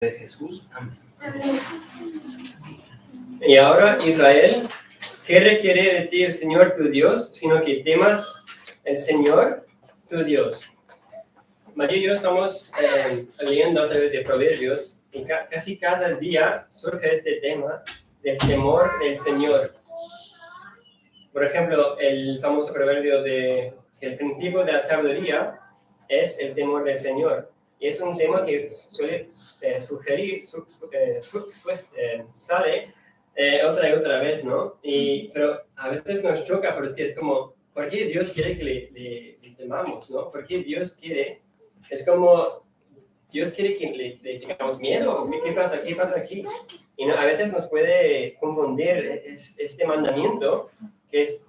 de Jesús. Amén. Y ahora, Israel, ¿qué requiere de ti el Señor tu Dios, sino que temas el Señor tu Dios? María y yo estamos leyendo a través de Proverbios y casi cada día surge este tema del temor del Señor. Por ejemplo, el famoso proverbio de que el principio de la sabiduría es el temor del Señor. Y es un tema que suele sale otra y otra vez, ¿no? Pero a veces nos choca porque es como, ¿por qué Dios quiere que le temamos, ¿no? ¿Por qué Dios quiere? Es como, Dios quiere que le tengamos miedo. ¿Qué pasa? ¿Qué pasa aquí? Y no, a veces nos puede confundir este mandamiento, que es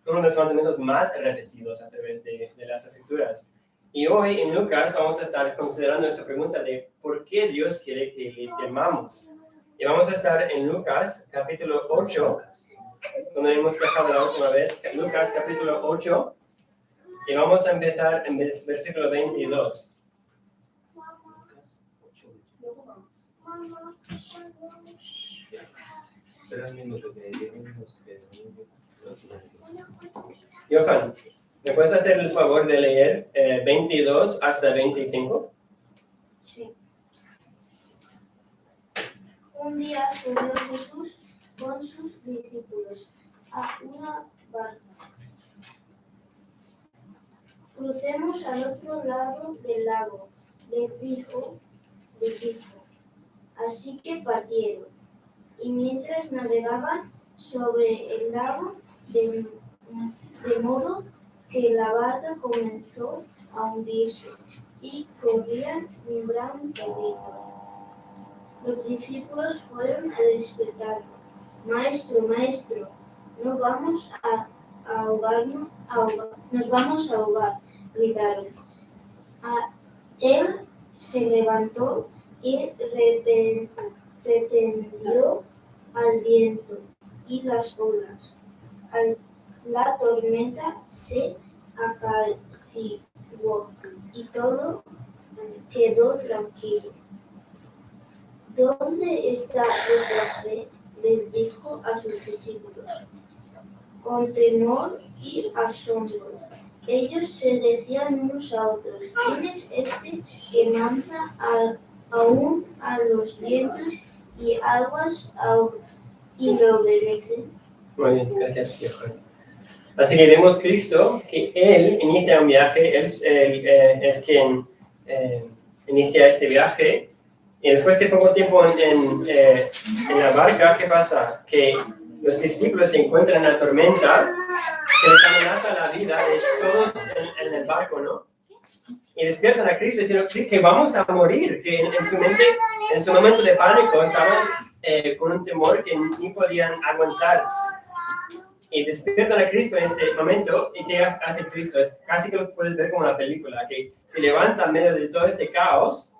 uno de los mandamientos más repetidos a través de las Escrituras. Y hoy en Lucas vamos a estar considerando esta pregunta de ¿por qué Dios quiere que le temamos? Y vamos a estar en Lucas capítulo 8, donde hemos dejado la última vez, Lucas capítulo 8, y vamos a empezar en versículo 22. Espera un minuto que lleguen los Johan, ¿me puedes hacer el favor de leer 22 hasta 25? Sí. Un día subió Jesús con sus discípulos a una barca. Crucemos al otro lado del lago, les dijo. Así que partieron, y mientras navegaban sobre el lago, de modo que la barca comenzó a hundirse y corrían un gran peligro. Los discípulos fueron a despertarlo. Maestro, nos vamos a ahogar, gritaron. Él se levantó y reprendió al viento y las olas. La tormenta se acalmó y todo quedó tranquilo. ¿Dónde está vuestra fe?, les dijo a sus discípulos. Con temor y asombro, ellos se decían unos a otros: ¿quién es este que manda aún a los vientos y aguas y lo obedecen? Muy bien, gracias, Johan. Así que vemos Cristo, que Él inicia un viaje, Él es quien inicia este viaje, y después de poco tiempo en la barca, ¿qué pasa? Que los discípulos se encuentran en la tormenta, que les amenaza la vida de todos en el barco, ¿no? Y despiertan a Cristo y dicen que vamos a morir, que en su mente, en su momento de pánico, estaban con un temor que ni podían aguantar. Y despiertan a Cristo en este momento, y ¿qué hace Cristo? Es casi que lo puedes ver como una película, que se levanta en medio de todo este caos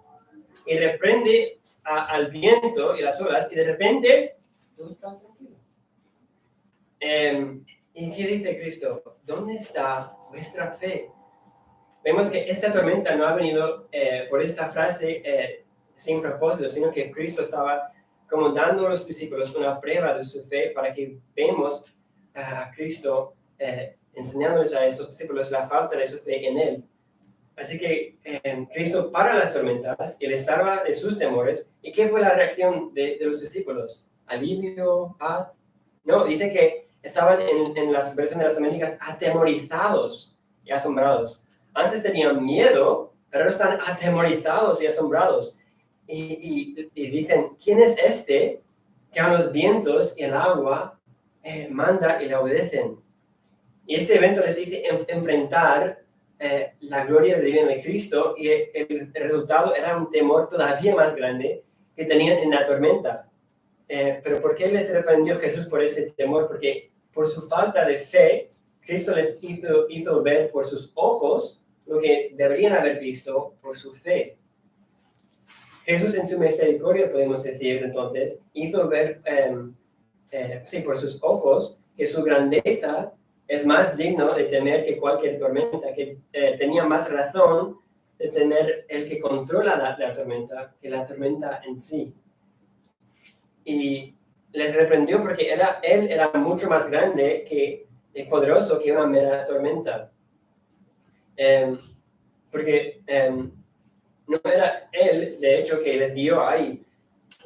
y reprende al viento y las olas, y de repente todo está tranquilo. ¿Y qué dice Cristo? ¿Dónde está vuestra fe? Vemos que esta tormenta no ha venido por esta frase sin propósito, sino que Cristo estaba como dando a los discípulos una prueba de su fe para que vemos a Cristo enseñándoles a estos discípulos la falta de su fe en Él. Así que Cristo para las tormentas y les salva de sus temores. ¿Y qué fue la reacción de los discípulos? ¿Alivio? ¿Paz? No, dice que estaban en las versiones de las Américas atemorizados y asombrados. Antes tenían miedo, pero ahora están atemorizados y asombrados. Y dicen, ¿quién es este que a los vientos y el agua manda y le obedecen? Y este evento les hizo enfrentar la gloria divina de Cristo, y el resultado era un temor todavía más grande que tenían en la tormenta. Pero ¿por qué les reprendió Jesús por ese temor? Porque por su falta de fe, Cristo les hizo ver por sus ojos lo que deberían haber visto por su fe. Jesús en su misericordia, podemos decir entonces, hizo ver por sus ojos que su grandeza es más digno de temer que cualquier tormenta, que tenía más razón de temer el que controla la tormenta que la tormenta en sí. Y les reprendió porque él era mucho más grande y poderoso que una mera tormenta. Porque no era él, de hecho, que les guió ahí.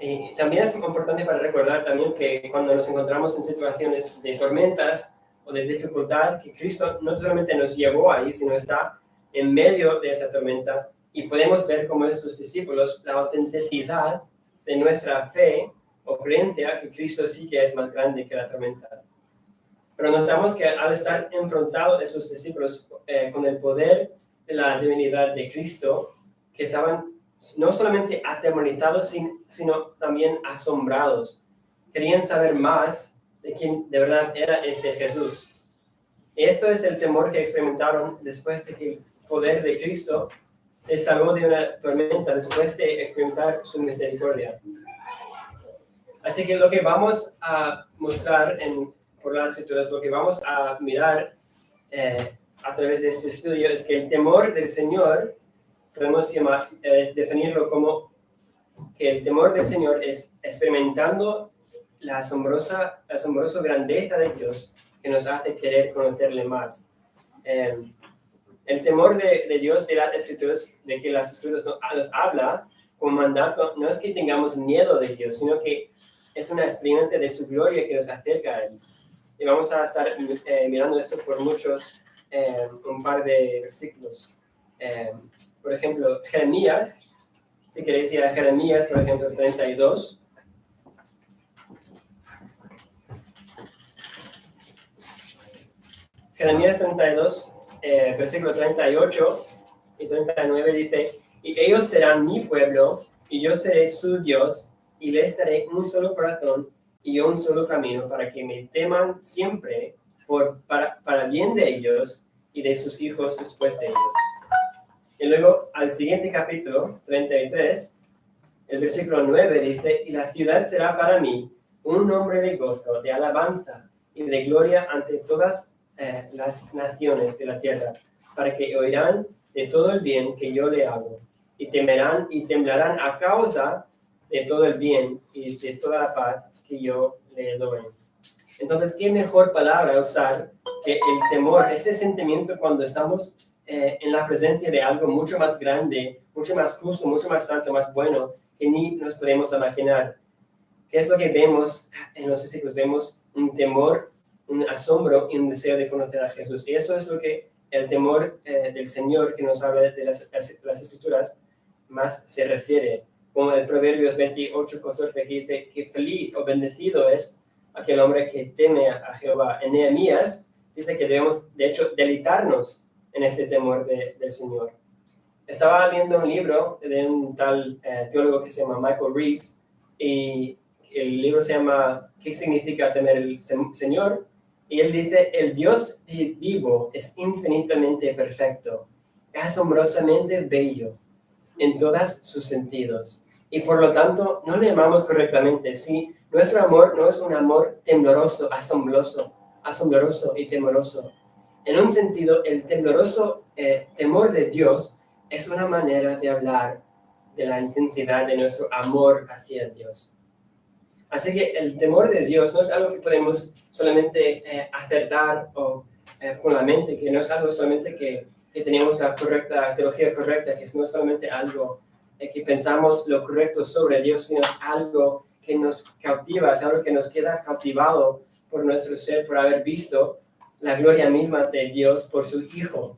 Y también es importante para recordar también que cuando nos encontramos en situaciones de tormentas o de dificultad, que Cristo no solamente nos llevó ahí, sino está en medio de esa tormenta y podemos ver como estos discípulos la autenticidad de nuestra fe o creencia que Cristo sí que es más grande que la tormenta. Pero notamos que al estar enfrentados esos discípulos con el poder de la divinidad de Cristo, que estaban no solamente atemorizados, sino también asombrados. Querían saber más de quién de verdad era este Jesús. Esto es el temor que experimentaron después de que el poder de Cristo les salvó de una tormenta, después de experimentar su misericordia. Así que lo que vamos a mostrar por las Escrituras, lo que vamos a mirar a través de este estudio es que el temor del Señor, podemos definirlo como que el temor del Señor es experimentando la asombrosa grandeza de Dios que nos hace querer conocerle más. El temor de Dios de las Escrituras, de que las Escrituras nos habla como mandato, no es que tengamos miedo de Dios, sino que es una experiencia de su gloria que nos acerca a Él. Y vamos a estar mirando esto por un par de versículos. Por ejemplo, Jeremías, si queréis ir a Jeremías, por ejemplo, 32. Jeremías 32, versículo 38 y 39 dice, y ellos serán mi pueblo, y yo seré su Dios, y les daré un solo corazón y un solo camino para que me teman siempre para bien de ellos y de sus hijos después de ellos. Y luego, al siguiente capítulo, 33, el versículo 9 dice, y la ciudad será para mí un nombre de gozo, de alabanza y de gloria ante todas las naciones de la tierra, para que oirán de todo el bien que yo le hago, y temerán y temblarán a causa de todo el bien y de toda la paz que yo le doy. Entonces, ¿qué mejor palabra usar que el temor, ese sentimiento cuando estamos en la presencia de algo mucho más grande, mucho más justo, mucho más santo, más bueno, que ni nos podemos imaginar? ¿Qué es lo que vemos en los discípulos? Vemos un temor, un asombro y un deseo de conocer a Jesús. Y eso es lo que el temor del Señor que nos habla de las Escrituras más se refiere. Como el Proverbios 28:14 que dice que feliz o bendecido es aquel hombre que teme a Jehová. En Nehemías dice que debemos, de hecho, deleitarnos en este temor del Señor. Estaba leyendo un libro de un tal teólogo que se llama Michael Reeves, y el libro se llama ¿Qué significa temer el Señor? Y él dice, el Dios vivo es infinitamente perfecto, asombrosamente bello en todos sus sentidos, y por lo tanto no le amamos correctamente. Si nuestro amor no es un amor tembloroso, asombroso y temoroso. En un sentido, el tembloroso temor de Dios es una manera de hablar de la intensidad de nuestro amor hacia Dios. Así que el temor de Dios no es algo que podemos solamente acertar con la mente, que no es algo solamente que tenemos la teología correcta, que no es solamente algo que pensamos lo correcto sobre Dios, sino algo que nos cautiva, es algo que nos queda cautivado por nuestro ser, por haber visto la gloria misma de Dios por su Hijo.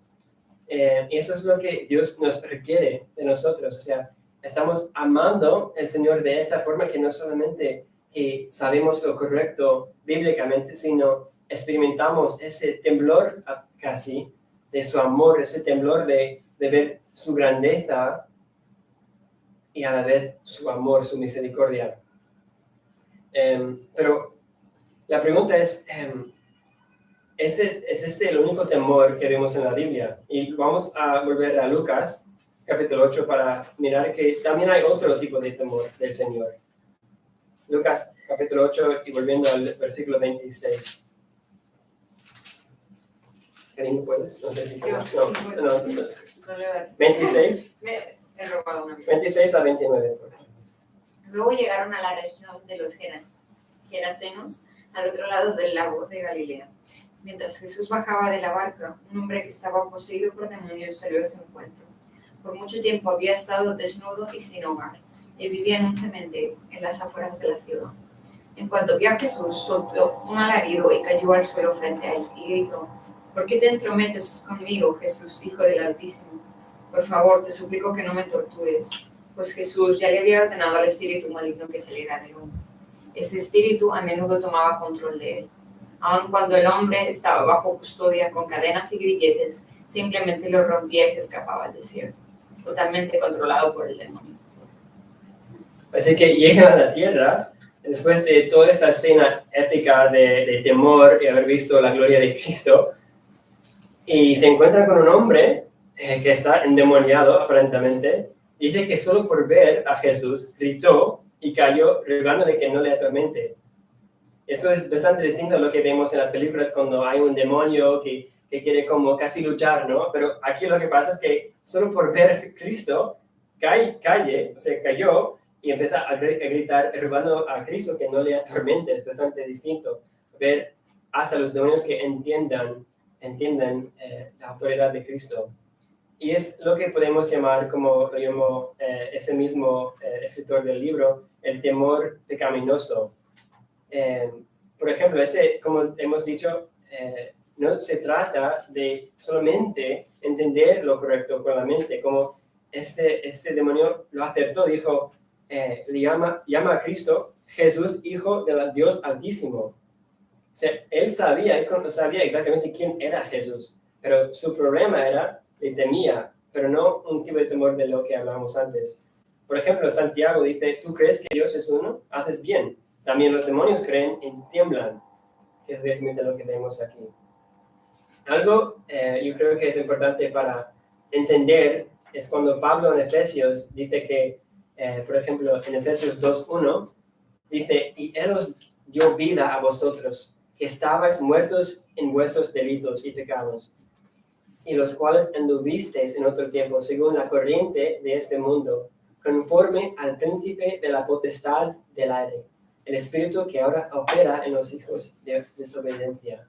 Eso es lo que Dios nos requiere de nosotros. O sea, estamos amando al Señor de esta forma, que no solamente que sabemos lo correcto bíblicamente, sino experimentamos ese temblor casi de su amor, ese temblor de ver su grandeza y a la vez su amor, su misericordia. Pero la pregunta es, ¿es este el único temor que vemos en la Biblia? Y vamos a volver a Lucas, capítulo 8, para mirar que también hay otro tipo de temor del Señor. Lucas, capítulo 8, y volviendo al versículo 26. Karim, ¿puedes? No sé si puedes. No. No le da- 26, Me he robado una. 26 a 29. Luego llegaron a la región de los Gerasenos, al otro lado del lago de Galilea. Mientras Jesús bajaba de la barca, un hombre que estaba poseído por demonios salió a su encuentro. Por mucho tiempo había estado desnudo y sin hogar, y vivía en un cementerio, en las afueras de la ciudad. En cuanto vio a Jesús, soltó un alarido y cayó al suelo frente a él, y gritó: ¿Por qué te entrometes conmigo, Jesús, Hijo del Altísimo? Por favor, te suplico que no me tortures. Pues Jesús ya le había ordenado al espíritu maligno que saliera del hombre. Ese espíritu a menudo tomaba control de él. Aun cuando el hombre estaba bajo custodia con cadenas y grilletes, simplemente lo rompía y se escapaba al desierto, totalmente controlado por el demonio. Así que llegan a la tierra, después de toda esta escena épica de temor y haber visto la gloria de Cristo, y se encuentran con un hombre que está endemoniado, aparentemente. Dice que solo por ver a Jesús gritó y cayó, rogando de que no le atormente. Eso es bastante distinto a lo que vemos en las películas cuando hay un demonio que quiere como casi luchar, ¿no? Pero aquí lo que pasa es que solo por ver a Cristo cayó y empieza a gritar, rogando a Cristo que no le atormente. Es bastante distinto ver hasta los demonios que entiendan la autoridad de Cristo. Y es lo que podemos llamar, como lo llamó ese mismo escritor del libro, el temor pecaminoso. Por ejemplo, como hemos dicho, no se trata de solamente entender lo correcto con la mente, como este demonio lo acertó, dijo, le llama a Cristo Jesús, Hijo del Dios Altísimo. O sea, él no sabía exactamente quién era Jesús, pero su problema era le temía, pero no un tipo de temor de lo que hablábamos antes. Por ejemplo, Santiago dice, ¿tú crees que Dios es uno? Haces bien. También los demonios creen y tiemblan. Es exactamente lo que vemos aquí. Algo yo creo que es importante para entender es cuando Pablo en Efesios dice que, por ejemplo, en Efesios 2:1, dice, y Él os dio vida a vosotros, que estabais muertos en vuestros delitos y pecados, y los cuales anduvisteis en otro tiempo, según la corriente de este mundo, conforme al príncipe de la potestad del aire, el espíritu que ahora opera en los hijos de desobediencia.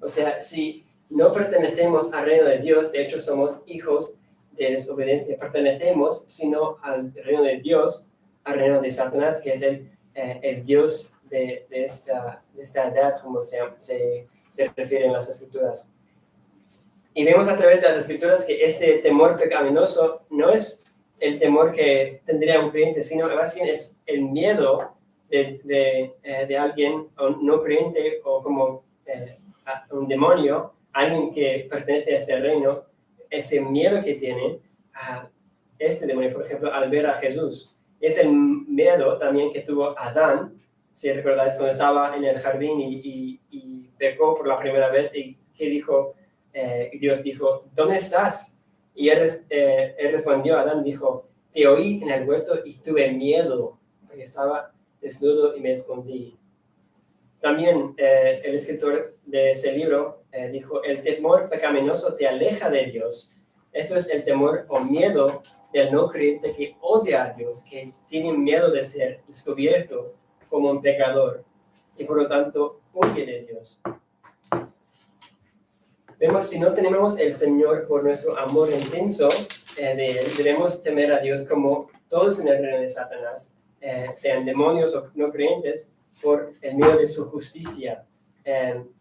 O sea, si no pertenecemos al reino de Dios, de hecho somos hijos de desobediencia, pertenecemos sino al reino de Dios, al reino de Satanás, que es el Dios de esta edad, como se refiere en las Escrituras. Y vemos a través de las Escrituras que este temor pecaminoso no es el temor que tendría un creyente, sino más bien es el miedo de alguien no creyente o como un demonio, alguien que pertenece a este reino, ese miedo que tiene a este demonio, por ejemplo, al ver a Jesús. Es el miedo también que tuvo Adán, si recordáis, cuando estaba en el jardín y pecó por la primera vez y que dijo, Dios dijo, ¿dónde estás? Y él respondió, Adán dijo, te oí en el huerto y tuve miedo, porque estaba desnudo y me escondí. También el escritor de ese libro dijo, el temor pecaminoso te aleja de Dios. Esto es el temor o miedo del no creyente que odia a Dios, que tiene miedo de ser descubierto como un pecador y por lo tanto huye de Dios. Vemos, si no tenemos el Señor por nuestro amor intenso de Él, debemos temer a Dios como todos en el reino de Satanás, sean demonios o no creyentes, por el miedo de su justicia.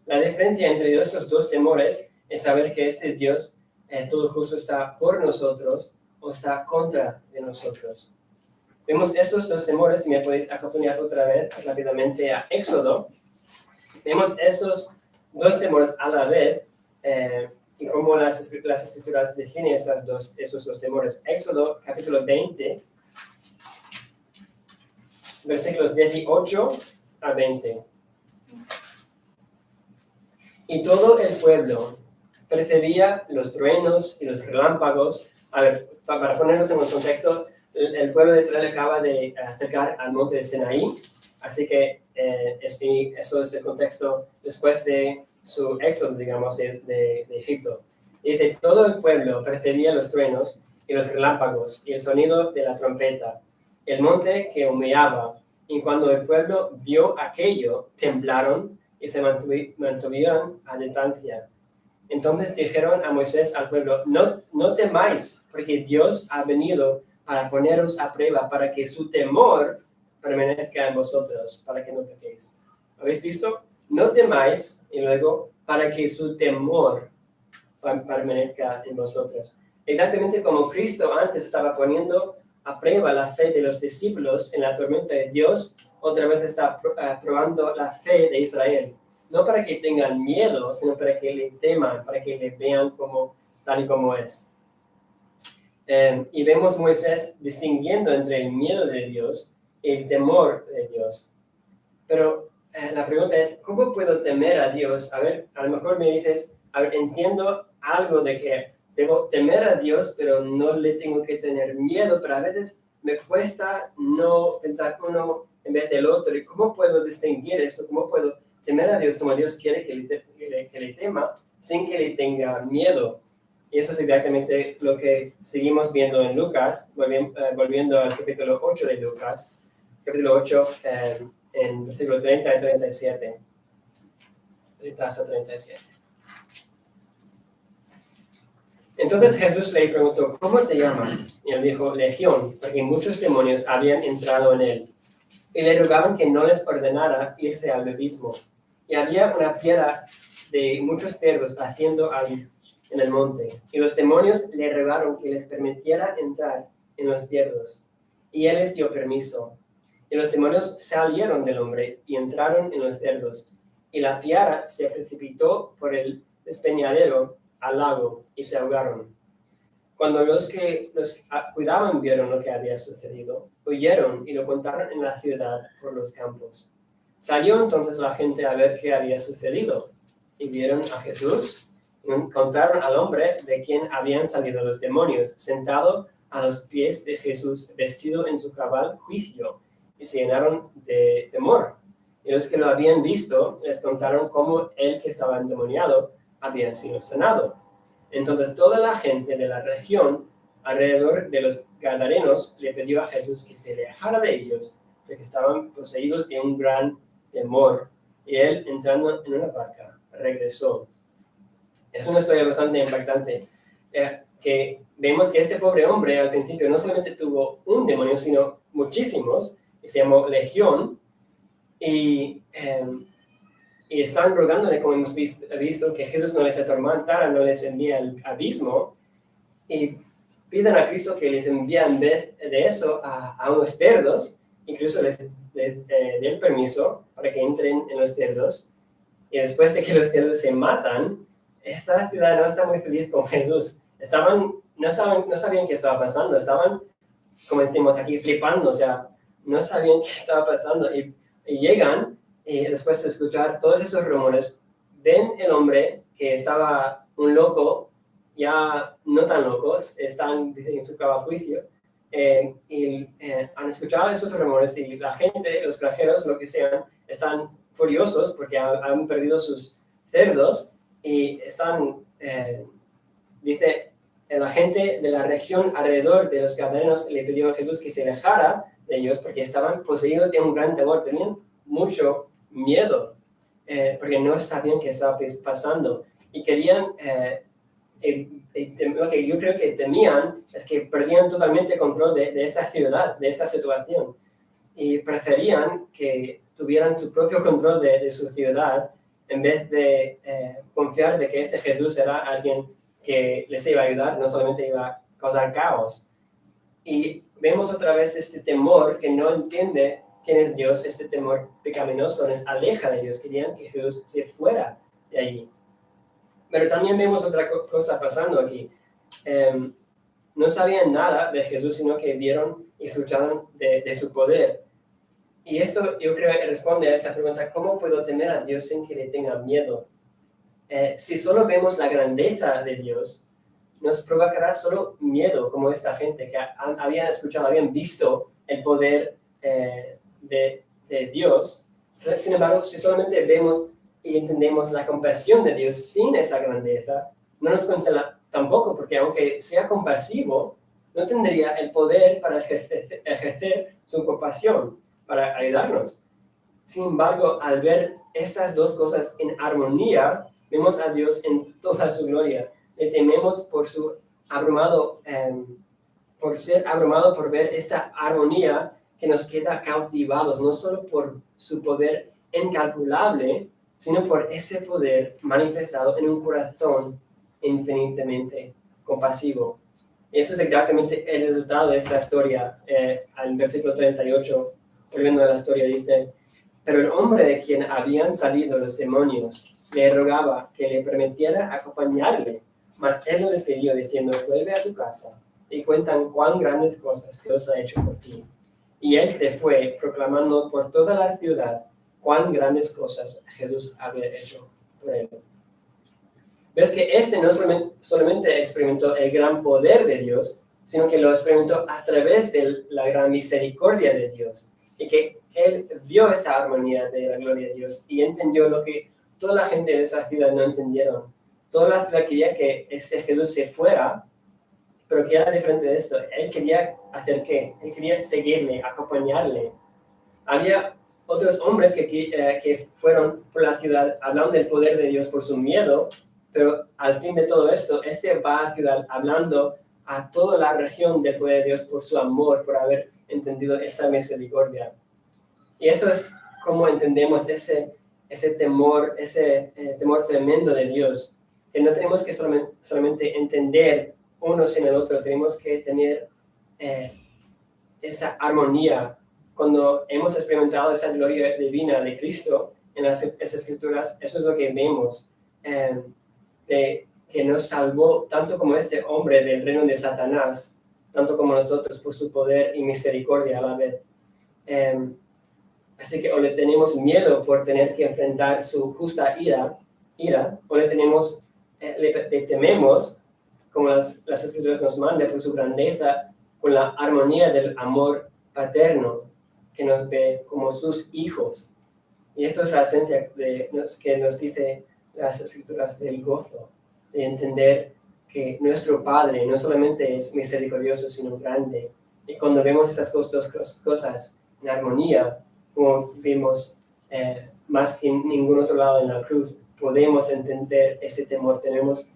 La diferencia entre esos dos temores es saber que este Dios todo justo está por nosotros o está contra de nosotros. Vemos estos dos temores, si me podéis acompañar otra vez rápidamente a Éxodo. Vemos estos dos temores a la vez y cómo las Escrituras definen esos dos temores. Éxodo capítulo 20, versículos 18 a 20. Y todo el pueblo percibía los truenos y los relámpagos. A ver, para ponernos en un contexto, el pueblo de Israel acaba de acercar al monte de Sinaí, así que eso es el contexto después de su éxodo, digamos, de Egipto. Dice, todo el pueblo percibía los truenos y los relámpagos y el sonido de la trompeta, el monte que humeaba. Y cuando el pueblo vio aquello, temblaron y se mantuvieron a distancia. Entonces dijeron a Moisés al pueblo, no temáis, porque Dios ha venido para poneros a prueba, para que su temor permanezca en vosotros, para que no pequéis. ¿Habéis visto? No temáis, y luego, para que su temor permanezca en vosotros. Exactamente como Cristo antes estaba poniendo a prueba la fe de los discípulos en la tormenta de Dios, otra vez está probando la fe de Israel. No para que tengan miedo, sino para que le teman, para que le vean tal y como es. Y vemos Moisés distinguiendo entre el miedo de Dios y el temor de Dios. Pero la pregunta es, ¿cómo puedo temer a Dios? A ver, a lo mejor me dices, a ver, entiendo algo de que debo temer a Dios, pero no le tengo que tener miedo, pero a veces me cuesta no pensar uno en vez del otro. ¿Y cómo puedo distinguir esto? ¿Cómo puedo temer a Dios como Dios quiere que le tema sin que le tenga miedo? Y eso es exactamente lo que seguimos viendo en Lucas, volviendo al capítulo 8 de Lucas, capítulo 8, en versículo 30 y 37. 30 hasta 37. Entonces Jesús le preguntó, ¿cómo te llamas? Y él dijo, Legión, porque muchos demonios habían entrado en él. Y le rogaban que no les ordenara irse al abismo. Y había una piedra de muchos cerdos haciendo ahí en el monte. Y los demonios le rogaron que les permitiera entrar en los cerdos. Y él les dio permiso. Y los demonios salieron del hombre y entraron en los cerdos. Y la piedra se precipitó por el despeñadero al lago y se ahogaron. Cuando los que los cuidaban vieron lo que había sucedido, huyeron y lo contaron en la ciudad por los campos. Salió entonces la gente a ver qué había sucedido y vieron a Jesús y encontraron al hombre de quien habían salido los demonios, sentado a los pies de Jesús, vestido en su cabal juicio, y se llenaron de temor. Y los que lo habían visto les contaron cómo el que estaba endemoniado había sido sanado. Entonces toda la gente de la región alrededor de los Gadarenos le pidió a Jesús que se alejara de ellos, porque estaban poseídos de un gran temor. Y él, entrando en una barca, regresó. Es una historia bastante impactante, que vemos que este pobre hombre al principio no solamente tuvo un demonio, sino muchísimos, que se llamó Legión, y están rogándole, como hemos visto, que Jesús no les atormentara, no les envíe al abismo, y piden a Cristo que les envíe en vez de eso a unos cerdos, incluso les dé el permiso para que entren en los cerdos, y después de que los cerdos se matan, esta ciudad no está muy feliz con Jesús. No sabían qué estaba pasando, estaban, como decimos aquí, flipando, o sea, no sabían qué estaba pasando, y llegan, y después de escuchar todos esos rumores, ven el hombre que estaba un loco, ya no tan locos, están en su cabo juicio, y han escuchado esos rumores, y la gente, los granjeros, lo que sean, están furiosos porque han perdido sus cerdos, y están, dice, la gente de la región alrededor de los Gadarenos le pidió a Jesús que se alejara de ellos porque estaban poseídos de un gran temor, tenían mucho miedo, porque no sabían qué estaba pasando, y querían, lo que yo creo que temían es que perdían totalmente el control de esta ciudad, de esta situación, y preferían que tuvieran su propio control de su ciudad en vez de confiar de que este Jesús era alguien que les iba a ayudar, no solamente iba a causar caos. Y vemos otra vez este temor que no entiende quién es Dios, este temor pecaminoso les aleja de Dios, querían que Jesús se fuera de allí. Pero también vemos otra cosa pasando aquí. No sabían nada de Jesús, sino que vieron y escucharon de su poder. Y esto yo creo que responde a esa pregunta, ¿cómo puedo temer a Dios sin que le tenga miedo? Si solo vemos la grandeza de Dios, nos provocará solo miedo, como esta gente que habían escuchado, habían visto el poder de Dios. Sin embargo, si solamente vemos y entendemos la compasión de Dios sin esa grandeza, no nos consuela tampoco, porque aunque sea compasivo, no tendría el poder para ejercer su compasión, para ayudarnos. Sin embargo, al ver estas dos cosas en armonía, vemos a Dios en toda su gloria. Le tememos por ser abrumado por ver esta armonía que nos queda cautivados, no solo por su poder incalculable, sino por ese poder manifestado en un corazón infinitamente compasivo. Eso es exactamente el resultado de esta historia. Al versículo 38, volviendo a la historia, dice: pero el hombre de quien habían salido los demonios le rogaba que le permitiera acompañarle, mas él lo despidió diciendo: vuelve a tu casa y cuentan cuán grandes cosas Dios ha hecho por ti. Y él se fue proclamando por toda la ciudad cuán grandes cosas Jesús había hecho por él. Ves que este no solamente experimentó el gran poder de Dios, sino que lo experimentó a través de la gran misericordia de Dios. Y que él vio esa armonía de la gloria de Dios y entendió lo que toda la gente de esa ciudad no entendieron. Toda la ciudad quería que este Jesús se fuera, pero que era diferente de esto. Él quería hacer ¿qué? Él quería seguirle, acompañarle. Había otros hombres que fueron por la ciudad hablando del poder de Dios por su miedo, pero al fin de todo esto, va a la ciudad hablando a toda la región del poder de Dios por su amor, por haber entendido esa misericordia. Y eso es como entendemos ese temor, temor tremendo de Dios, que no tenemos que solamente entender uno sin el otro, tenemos que tener esa armonía. Cuando hemos experimentado esa gloria divina de Cristo en esas escrituras, eso es lo que vemos, que nos salvó tanto como este hombre del reino de Satanás, tanto como nosotros por su poder y misericordia a la vez. Así que o le tenemos miedo por tener que enfrentar su justa ira o le tememos, como las escrituras nos mandan, por su grandeza, con la armonía del amor paterno que nos ve como sus hijos. Y esto es la esencia que nos dice las escrituras del gozo, de entender que nuestro Padre no solamente es misericordioso, sino grande. Y cuando vemos esas dos cosas en armonía, como vimos más que en ningún otro lado en la cruz, podemos entender ese temor, tenemos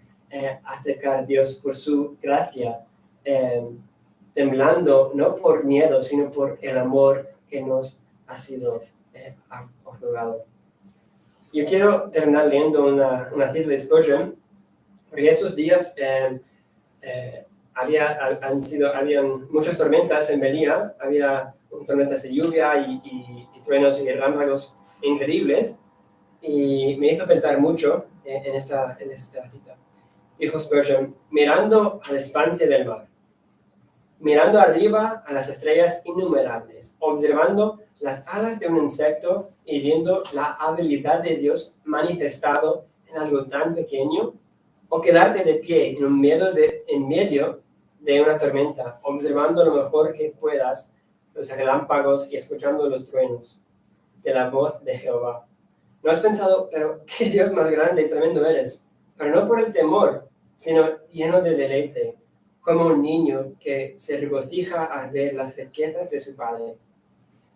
acercar a Dios por su gracia, temblando no por miedo, sino por el amor que nos ha sido otorgado. Yo quiero terminar leyendo una cita de Spurgeon, porque estos días habían muchas tormentas en Melilla, había tormentas de lluvia y truenos y ráfagos increíbles, y me hizo pensar mucho en esta cita. Dijo Spurgeon: mirando a la expansión del mar, mirando arriba a las estrellas innumerables, observando las alas de un insecto y viendo la habilidad de Dios manifestado en algo tan pequeño, o quedarte de pie en medio de una tormenta, observando lo mejor que puedas los relámpagos y escuchando los truenos de la voz de Jehová. ¿No has pensado, pero qué Dios más grande y tremendo eres? Pero no por el temor, sino lleno de deleite, como un niño que se regocija al ver las riquezas de su padre,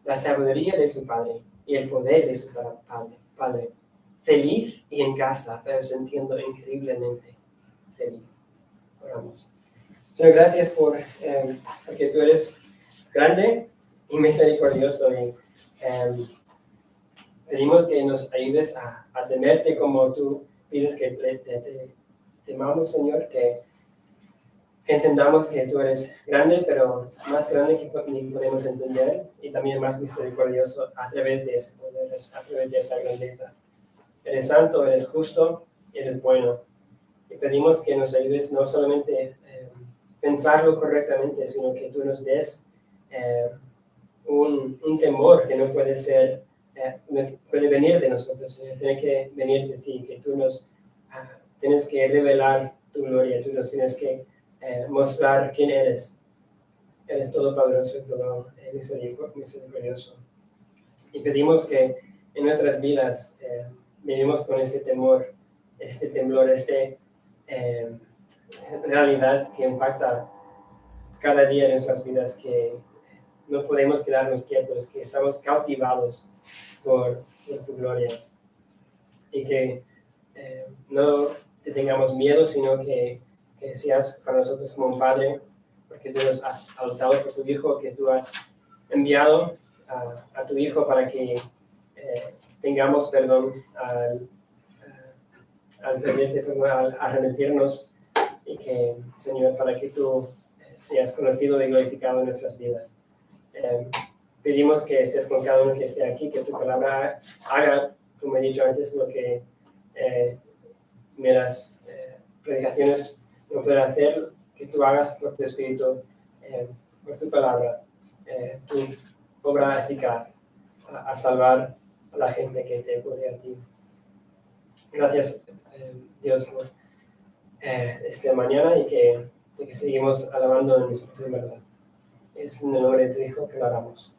la sabiduría de su padre y el poder de su padre. Feliz y en casa, pero sintiendo increíblemente feliz. Oramos. Señor, gracias porque tú eres grande y misericordioso. Y pedimos que nos ayudes a temerte como tú pides que te temamos, Señor, que entendamos que tú eres grande, pero más grande que ni podemos entender, y también más misericordioso a través de ese poder, a través de esa grandeza. Eres santo, eres justo, eres bueno. Y pedimos que nos ayudes no solamente pensarlo correctamente, sino que tú nos des un temor que no puede puede venir de nosotros, tiene que venir de ti, que tú nos tienes que revelar tu gloria, tú nos tienes que mostrar quién eres. Eres todopoderoso y todo misericordioso. Y pedimos que en nuestras vidas vivimos con este temor, este temblor, realidad que impacta cada día en nuestras vidas, que no podemos quedarnos quietos, que estamos cautivados por tu gloria. Y que no te tengamos miedo, sino que seas para nosotros como un padre, porque tú nos has adoptado por tu Hijo, que tú has enviado a tu Hijo para que tengamos perdón al pedirte perdón, al arrepentirnos, y que, Señor, para que tú seas conocido y glorificado en nuestras vidas. Pedimos que estés con cada uno que esté aquí, que tu palabra haga, como he dicho antes, lo que las predicaciones no pueden hacer, que tú hagas por tu Espíritu, por tu palabra, tu obra eficaz a salvar a la gente que te acude a ti. Gracias, Dios, por esta mañana, y que seguimos alabando en espíritu y verdad. Es en el nombre de tu Hijo que lo hagamos.